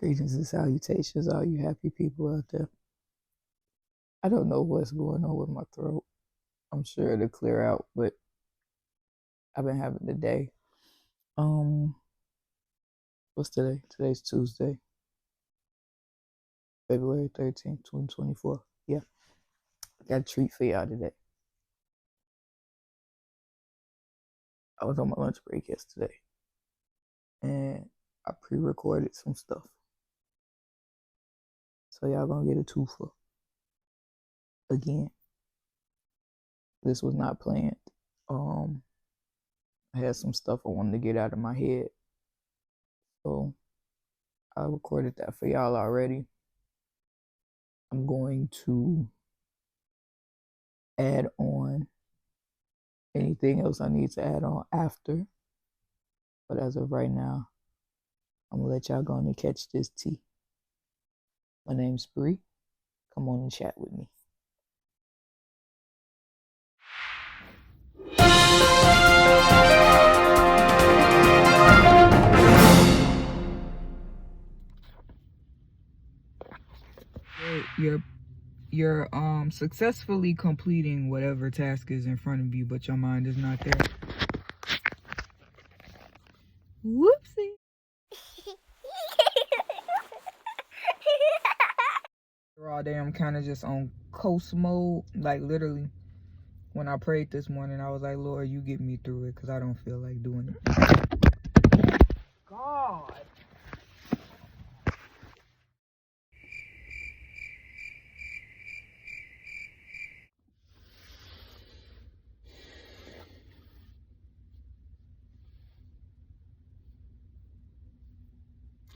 Greetings and salutations, all you happy people out there. I don't know what's going on with my throat. I'm sure it'll clear out, but I've been having the day. What's today? Today's Tuesday, February 13th, 2024. Yeah, I got a treat for y'all today. I was on my lunch break yesterday, and I pre-recorded some stuff. So y'all gonna get a twofer. Again, this was not planned. I had some stuff I wanted to get out of my head. So I recorded that for y'all already. I'm going to add on anything else I need to add on after. But as of right now, I'm going to let y'all go on and catch this tea. My name's Bree. Come on and chat with me. You're successfully completing whatever task is in front of you, but your mind is not there. Whoopsie. All day I'm kind of just on coast mode. Like literally, when I prayed this morning, I was like, Lord, you get me through it because I don't feel like doing it. God.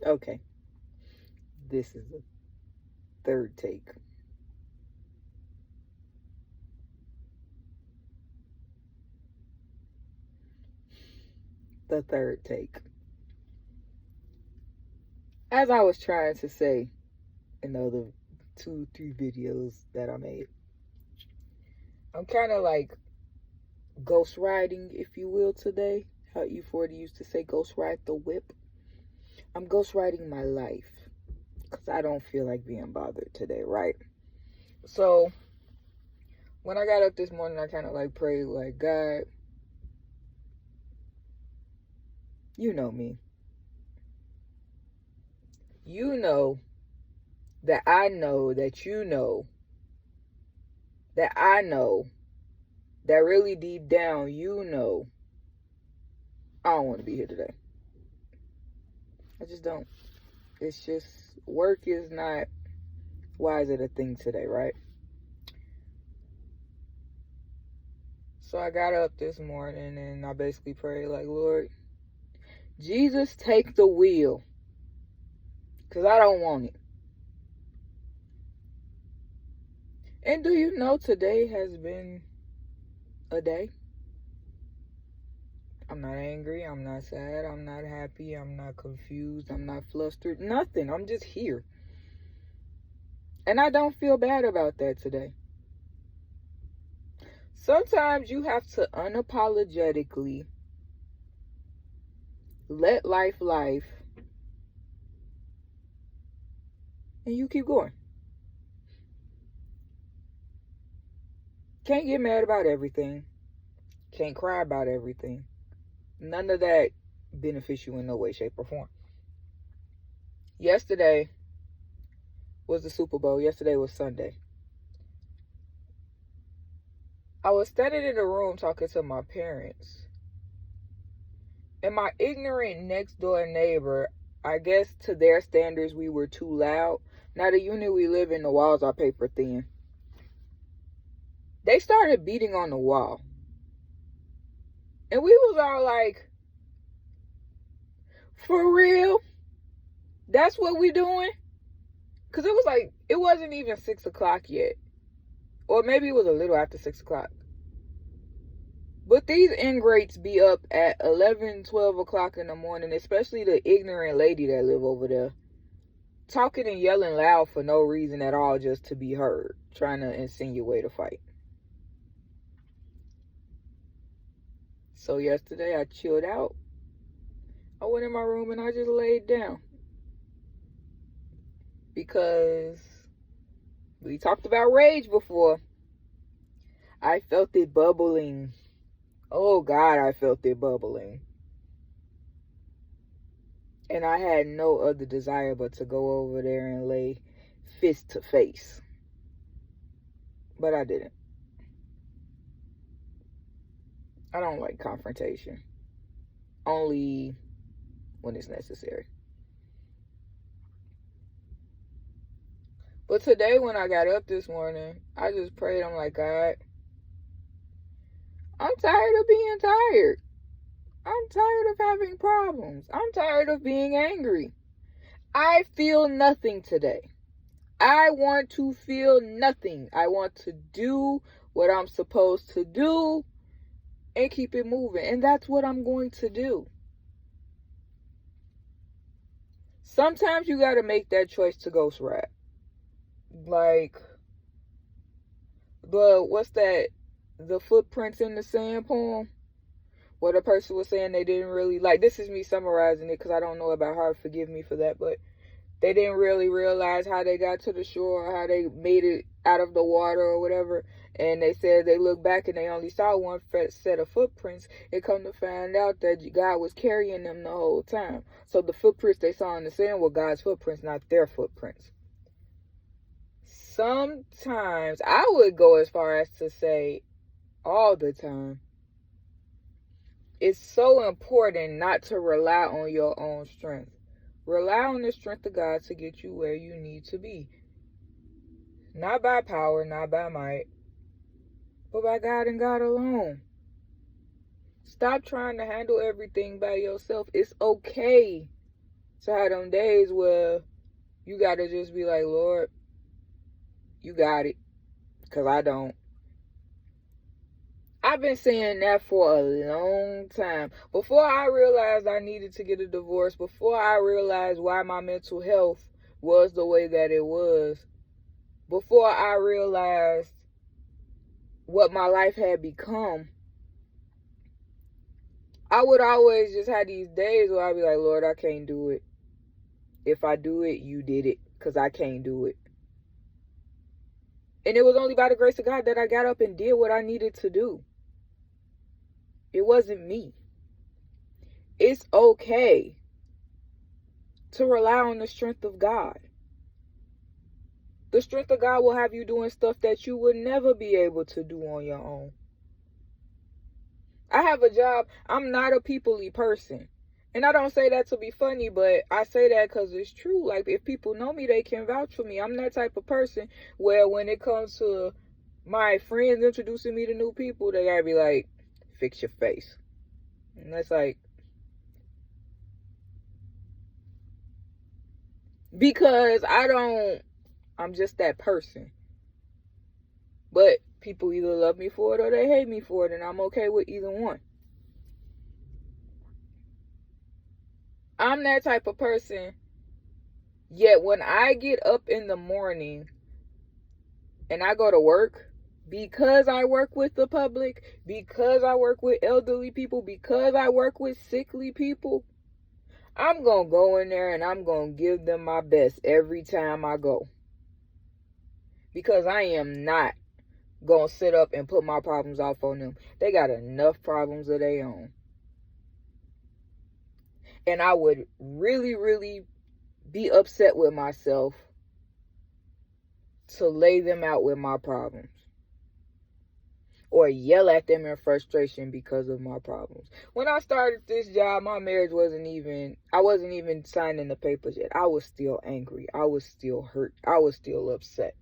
Okay. This is the third take. The third take. As I was trying to say in the other 2-3 videos that I made, I'm kind of like ghost riding, if you will, today. How E40 used to say ghost ride the whip. I'm ghost riding my life because I don't feel like being bothered today, right? So when I got up this morning, I kind of like prayed like, God, you know me. You know that I know that you know that I know that really deep down you know I don't want to be here today. I just don't. It's just work is not, why is it a thing today, right? So I got up this morning and I basically prayed like, Lord, Jesus, take the wheel because I don't want it. And do you know today has been a day? I'm not angry, I'm not sad, I'm not happy, I'm not confused, I'm not flustered, nothing. I'm just here. And I don't feel bad about that today. Sometimes you have to unapologetically let life, and you keep going. Can't get mad about everything. Can't cry about everything. None of that benefits you in no way, shape, or form. Yesterday was the Super Bowl. Yesterday was Sunday. I was standing in the room talking to my parents. And my ignorant next door neighbor, I guess to their standards, we were too loud. Now, the unit we live in, the walls are paper thin. They started beating on the wall. And we was all like, for real? That's what we doing? Because it was like, it wasn't even 6 o'clock yet. Or maybe it was a little after 6 o'clock. But these ingrates be up at 11, 12 o'clock in the morning, especially the ignorant lady that live over there, talking and yelling loud for no reason at all, just to be heard, trying to insinuate a fight. So yesterday I chilled out. I went in my room and I just laid down. because we talked about rage before. I felt it bubbling. Oh God, I felt it bubbling. And I had no other desire but to go over there and lay fist to face. But I didn't. I don't like confrontation. Only when it's necessary. But today when I got up this morning, I just prayed. I'm like, God, I'm tired of being tired. I'm tired of having problems. I'm tired of being angry. I feel nothing today. I want to feel nothing. I want to do what I'm supposed to do and keep it moving. And that's what I'm going to do. Sometimes you got to make that choice to ghost ride. Like, what's that? The footprints in the sand poem? Where the person was saying they didn't really, like, this is me summarizing it because I don't know about her. Forgive me for that. But they didn't really realize how they got to the shore, or how they made it out of the water or whatever. And they said they looked back and they only saw one set of footprints. It come to find out that God was carrying them the whole time. So the footprints they saw in the sand were God's footprints, not their footprints. Sometimes I would go as far as to say all the time, it's so important not to rely on your own strength. Rely on the strength of God to get you where you need to be. Not by power, not by might, but by God and God alone. Stop trying to handle everything by yourself. It's okay to have them days where you got to just be like, Lord, you got it, because I don't. I've been saying that for a long time. Before I realized I needed to get a divorce, before I realized why my mental health was the way that it was, before I realized what my life had become, I would always just have these days where I'd be like, Lord, I can't do it. If I do it, you did it, because I can't do it. And it was only by the grace of God that I got up and did what I needed to do. It wasn't me. It's okay to rely on the strength of God. The strength of God will have you doing stuff that you would never be able to do on your own. I have a job. I'm not a people-y person. And I don't say that to be funny, but I say that because it's true. Like, if people know me, they can vouch for me. I'm that type of person where when it comes to my friends introducing me to new people, they gotta be like, fix your face. And that's like, because I'm just that person. But people either love me for it or they hate me for it, and I'm okay with either one. I'm that type of person. Yet when I get up in the morning and I go to work, because I work with the public, because I work with elderly people, because I work with sickly people, I'm going to go in there and I'm going to give them my best every time I go. Because I am not going to sit up and put my problems off on them. They got enough problems of their own. And I would really, really be upset with myself to lay them out with my problems. Or yell at them in frustration because of my problems. When I started this job, my marriage I wasn't even signing the papers yet. I was still angry. I was still hurt. I was still upset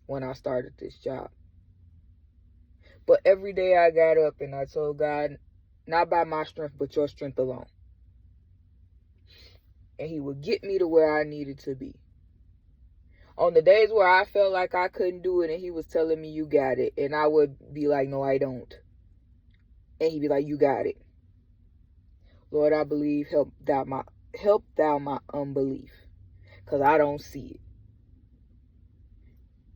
when I started this job. But every day I got up and I told God, not by my strength, but your strength alone. And he would get me to where I needed to be. On the days where I felt like I couldn't do it and he was telling me, you got it. And I would be like, no, I don't. And he'd be like, you got it. Lord, I believe, help thou my unbelief. Because I don't see it.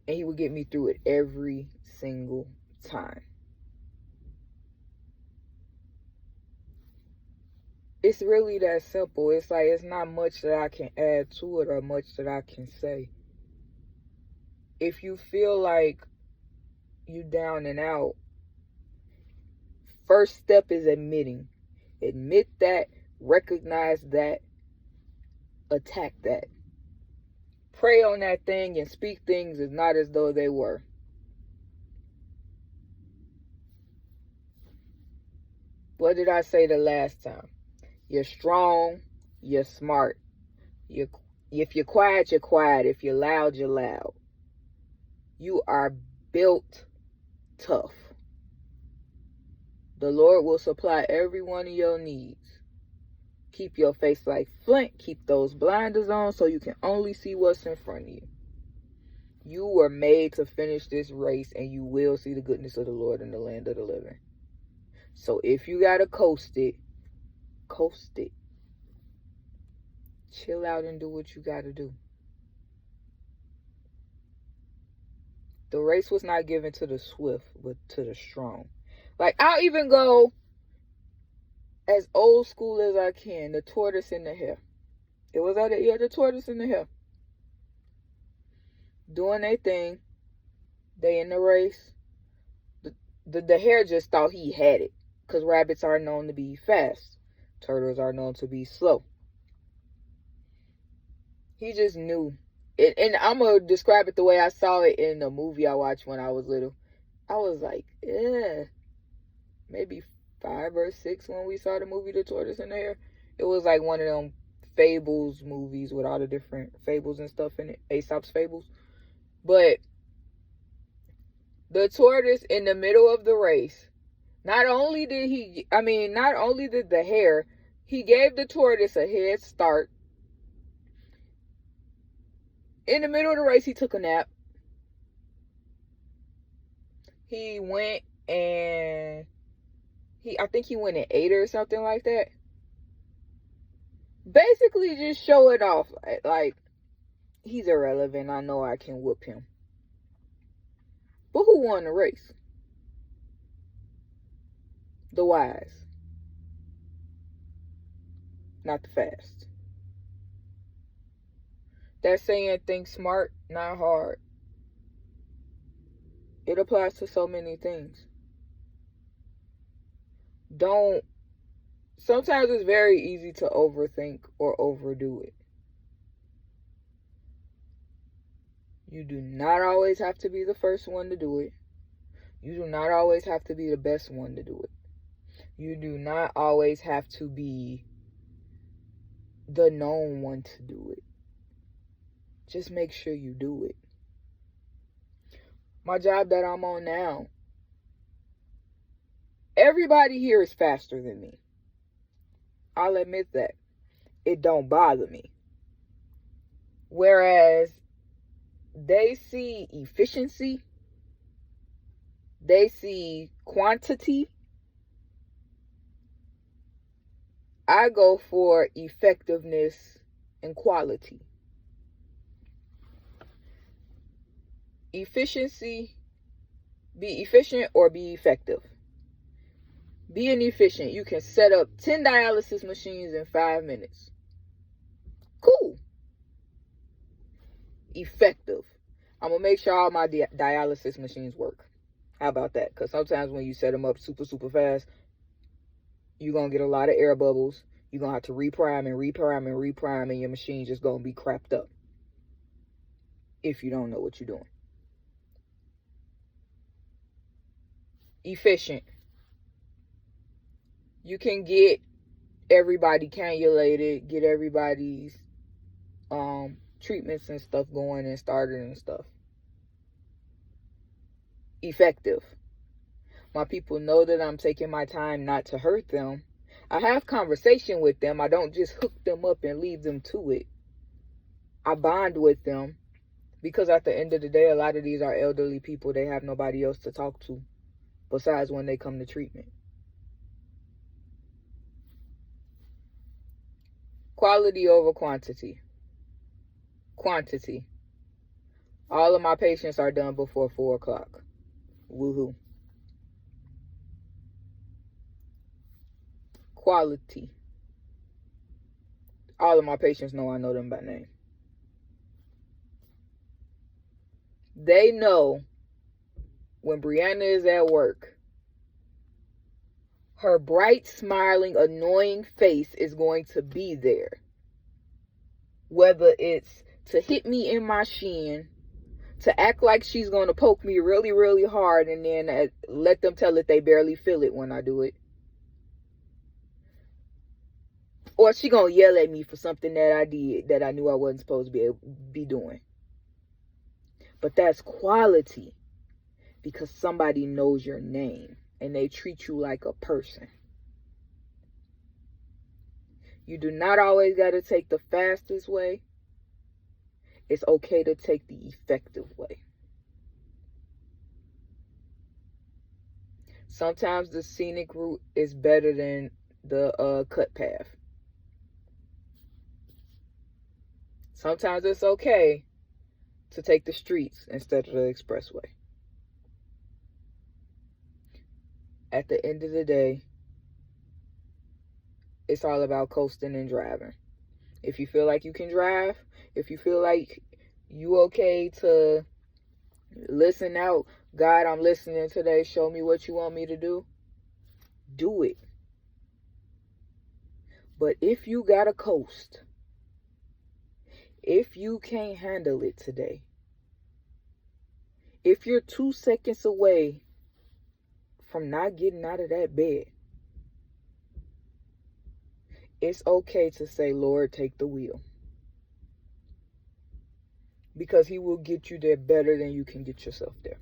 And he would get me through it every single time. It's really that simple. It's like, it's not much that I can add to it or much that I can say. if you feel like you down and out, first step is admitting. Admit that, recognize that, attack that. Pray on that thing and speak things as not as though they were. What did I say the last time? You're strong, you're smart. If you're quiet, you're quiet. If you're loud, you're loud. You are built tough. The Lord will supply every one of your needs. Keep your face like flint. Keep those blinders on so you can only see what's in front of you. You were made to finish this race, and you will see the goodness of the Lord in the land of the living. So if you gotta coast it, coast it. Chill out and do what you gotta do. The race was not given to the swift, but to the strong. Like, I'll even go as old school as I can. The tortoise and the hare. It was the tortoise and the hare. Doing their thing. They in the race. The hare just thought he had it. Because rabbits are known to be fast. Turtles are known to be slow. He just knew. And I'm going to describe it the way I saw it in the movie I watched when I was little. I was like, maybe 5 or 6 when we saw the movie The Tortoise and the Hare. It was like one of them fables movies with all the different fables and stuff in it. Aesop's fables. But the tortoise in the middle of the race, not only did the hare, he gave the tortoise a head start. In the middle of the race, he took a nap. He went and I think he went and ate or something like that. Basically just show it off. Like, he's irrelevant. I know I can whoop him. But who won the race? The wise. Not the fast. That saying, think smart, not hard. It applies to so many things. Sometimes it's very easy to overthink or overdo it. You do not always have to be the first one to do it. You do not always have to be the best one to do it. You do not always have to be the known one to do it. Just make sure you do it. My job that I'm on now, everybody here is faster than me. I'll admit that. It don't bother me. Whereas they see efficiency, they see quantity. I go for effectiveness and quality. Efficiency, be efficient or be effective. Being efficient, you can set up 10 dialysis machines in 5 minutes. Cool. Effective. I'm going to make sure all my dialysis machines work. How about that? Because sometimes when you set them up super, super fast, you're going to get a lot of air bubbles. You're going to have to reprime, and your machine just going to be crapped up if you don't know what you're doing. Efficient. You can get everybody cannulated, get everybody's treatments and stuff going and started and stuff. Effective. My people know that I'm taking my time not to hurt them. I have conversation with them. I don't just hook them up and leave them to it. I bond with them because at the end of the day, a lot of these are elderly people. They have nobody else to talk to besides when they come to treatment. Quality over quantity. Quantity. All of my patients are done before 4 o'clock. Woohoo. Quality. All of my patients know I know them by name. They know when Brianna is at work, her bright, smiling, annoying face is going to be there. Whether it's to hit me in my shin, to act like she's going to poke me really, really hard, and then let them tell it they barely feel it when I do it. Or she going to yell at me for something that I did that I knew I wasn't supposed to be doing. But that's quality, because somebody knows your name and they treat you like a person. You do not always got to take the fastest way. It's okay to take the effective way. Sometimes the scenic route is better than the cut path. Sometimes it's okay to take the streets instead of the expressway. At the end of the day, it's all about coasting and driving. If you feel like you can drive, if you feel like you okay to listen out, God, I'm listening today, show me what you want me to do, do it. But if you gotta coast, if you can't handle it today, if you're 2 seconds away from not getting out of that bed, it's okay to say, Lord, take the wheel. Because he will get you there better than you can get yourself there.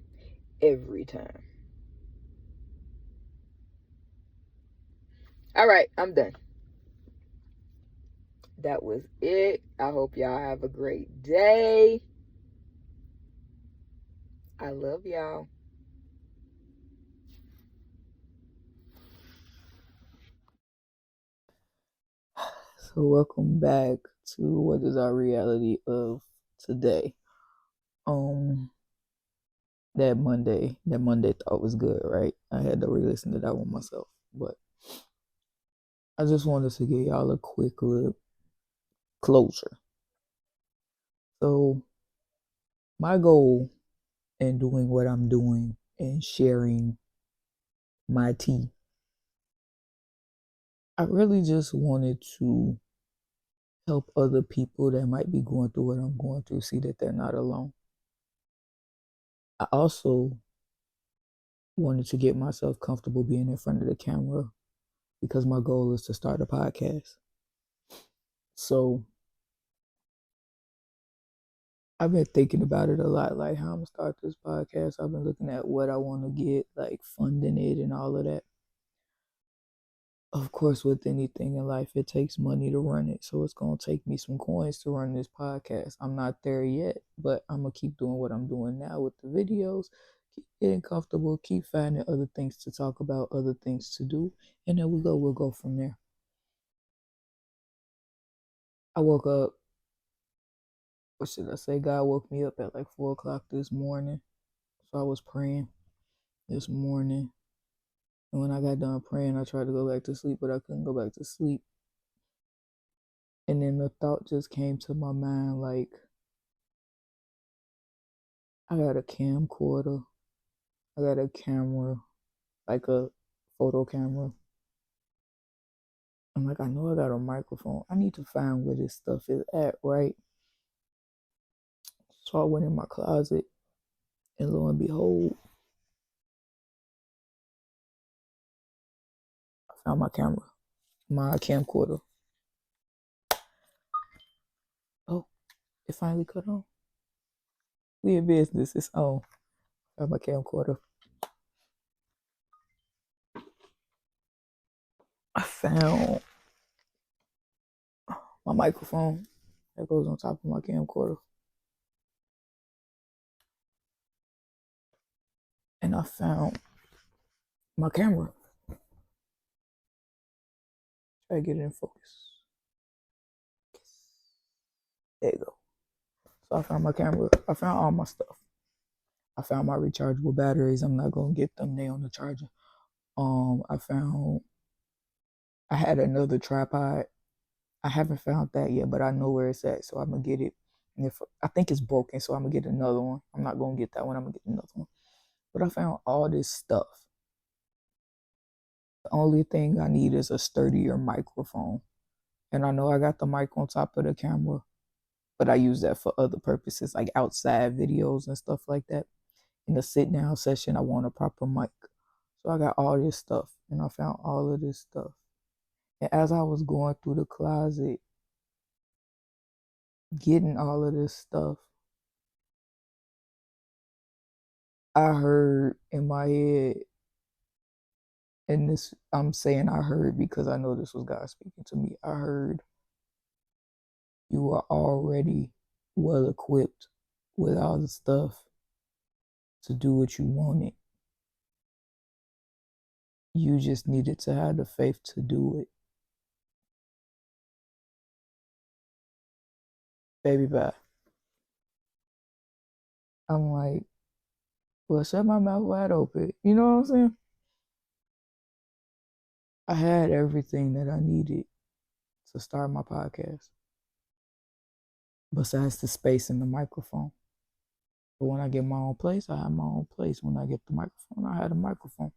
Every time. All right, I'm done. That was it. I hope y'all have a great day. I love y'all. So welcome back to what is our reality of today. That Monday thought was good, right? I had to re-listen to that one myself, but I just wanted to give y'all a quick little closure. So my goal in doing what I'm doing and sharing my tea, I really just wanted to help other people that might be going through what I'm going through see that they're not alone. I also wanted to get myself comfortable being in front of the camera because my goal is to start a podcast. So I've been thinking about it a lot, like how I'm gonna start this podcast. I've been looking at what I want to get, like funding it and all of that. Of course, with anything in life, it takes money to run it. So it's going to take me some coins to run this podcast. I'm not there yet, but I'm going to keep doing what I'm doing now with the videos, keep getting comfortable, keep finding other things to talk about, other things to do. And then we'll go from there. I woke up, what should I say? God woke me up at like 4 o'clock this morning. So I was praying this morning. And when I got done praying, I tried to go back to sleep, but I couldn't go back to sleep. And then the thought just came to my mind like, I got a camcorder, I got a camera, like a photo camera. I'm like, I know I got a microphone. I need to find where this stuff is at, right? So I went in my closet, and lo and behold, I found my camera, my camcorder. Oh, it finally cut on. We in business, it's on. I found my camcorder. I found my microphone that goes on top of my camcorder. And I found my camera. Try to get it in focus. There you go. So I found my camera. I found all my stuff. I found my rechargeable batteries. I'm not gonna get them. They on the charger. I had another tripod. I haven't found that yet, but I know where it's at, so I'm gonna get it And if I think it's broken, so I'm gonna get another one. I'm not gonna get that one. I'm gonna get another one. But I found all this stuff. The only thing I need is a sturdier microphone. And I know I got the mic on top of the camera, but I use that for other purposes, like outside videos and stuff like that. In the sit down session, I want a proper mic. So I got all this stuff, and I found all of this stuff. And as I was going through the closet, getting all of this stuff, I heard in my head, and this, I'm saying I heard because I know this was God speaking to me. I heard, you are already well equipped with all the stuff to do what you wanted. You just needed to have the faith to do it. Baby, bye. I'm like, well, shut my mouth wide open. You know what I'm saying? I had everything that I needed to start my podcast, besides the space and the microphone. But when I get my own place, I have my own place. When I get the microphone, I had a microphone.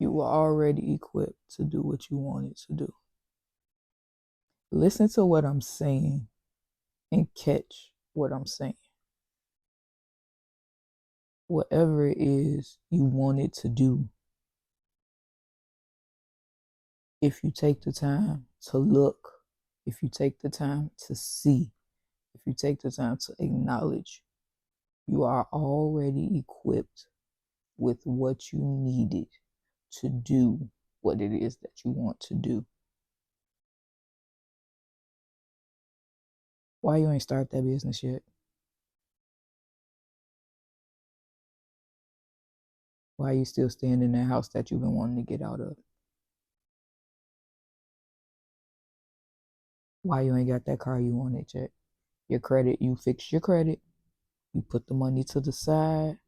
You were already equipped to do what you wanted to do. Listen to what I'm saying and catch what I'm saying. Whatever it is you wanted to do, if you take the time to look, if you take the time to see, if you take the time to acknowledge, you are already equipped with what you needed to do what it is that you want to do. Why you ain't start that business yet? Why you still staying in that house that you've been wanting to get out of? Why you ain't got that car you wanted yet? Your credit, you fixed your credit. You put the money to the side.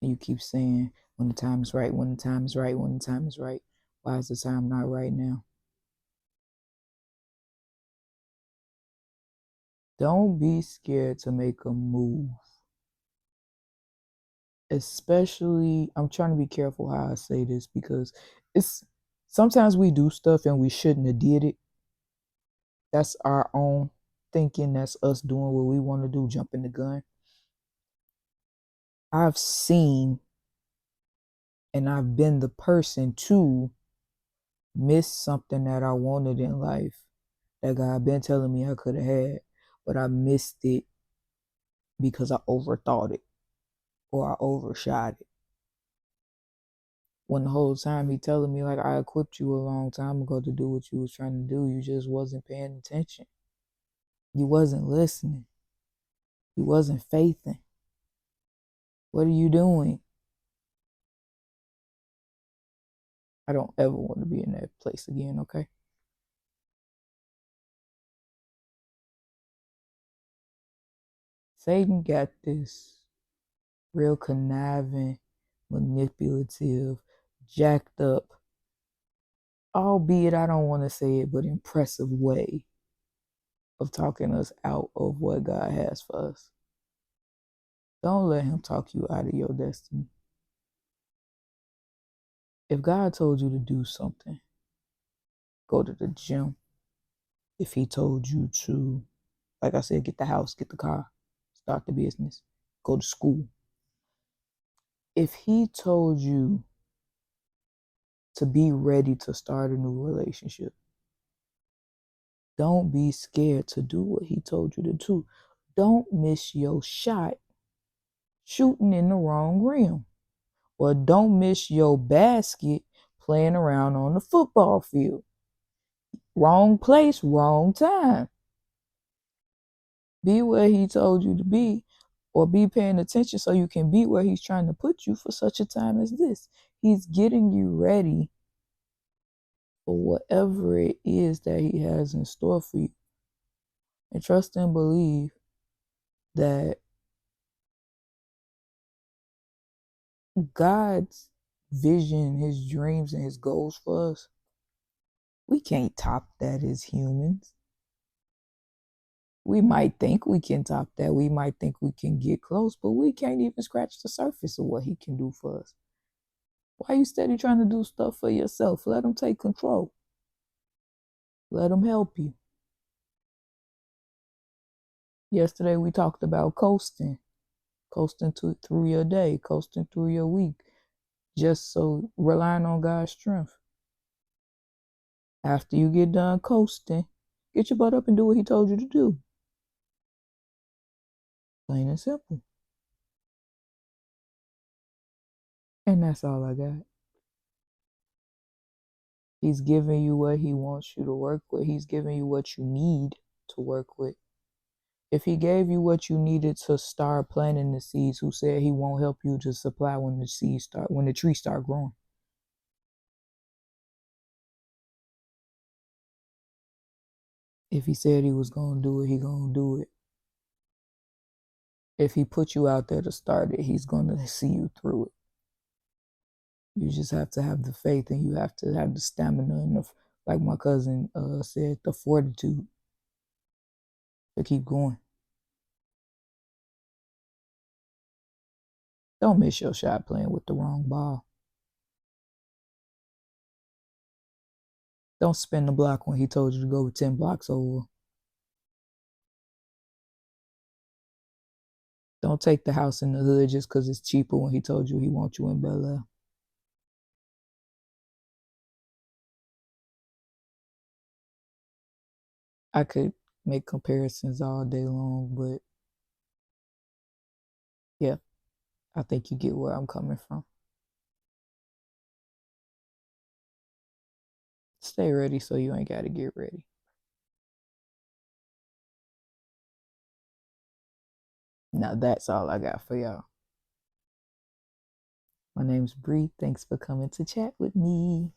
And you keep saying, when the time is right, when the time is right, when the time is right. Why is the time not right now? Don't be scared to make a move. Especially, I'm trying to be careful how I say this, because it's sometimes we do stuff and we shouldn't have did it. That's our own thinking. That's us doing what we want to do, jumping the gun. I've seen and I've been the person to miss something that I wanted in life that God been telling me I could have had, but I missed it because I overthought it or I overshot it. When the whole time he telling me, like, I equipped you a long time ago to do what you was trying to do, you just wasn't paying attention. You wasn't listening. You wasn't faithing. What are you doing? I don't ever want to be in that place again, okay? Satan got this real conniving, manipulative, jacked up, albeit I don't want to say it, but impressive way of talking us out of what God has for us. Don't let him talk you out of your destiny. If God told you to do something, go to the gym. If he told you to, like I said, get the house, get the car, start the business, go to school. If he told you to be ready to start a new relationship, don't be scared to do what he told you to do. Don't miss your shot shooting in the wrong rim. Or don't miss your basket playing around on the football field. Wrong place, wrong time. Be where he told you to be, or be paying attention so you can be where he's trying to put you for such a time as this. He's getting you ready for whatever it is that he has in store for you. And trust and believe that God's vision, his dreams, and his goals for us, we can't top that as humans. We might think we can top that. We might think we can get close, but we can't even scratch the surface of what he can do for us. Why you steady trying to do stuff for yourself? Let him take control. Let him help you. Yesterday we talked about coasting through your day, coasting through your week, just so relying on God's strength. After you get done coasting, get your butt up and do what he told you to do. Plain and simple. And that's all I got. He's giving you what he wants you to work with. He's giving you what you need to work with. If he gave you what you needed to start planting the seeds, who said he won't help you to supply when the tree start growing? If he said he was gonna do it, he gonna do it. If he put you out there to start it, he's gonna see you through it. You just have to have the faith, and you have to have the stamina and like my cousin said, the fortitude to keep going. Don't miss your shot playing with the wrong ball. Don't spin the block when he told you to go 10 blocks over. Don't take the house in the hood just because it's cheaper when he told you he wants you in Bel Air. I could make comparisons all day long, but yeah, I think you get where I'm coming from. Stay ready so you ain't got to get ready. Now that's all I got for y'all. My name's Bree. Thanks for coming to chat with me.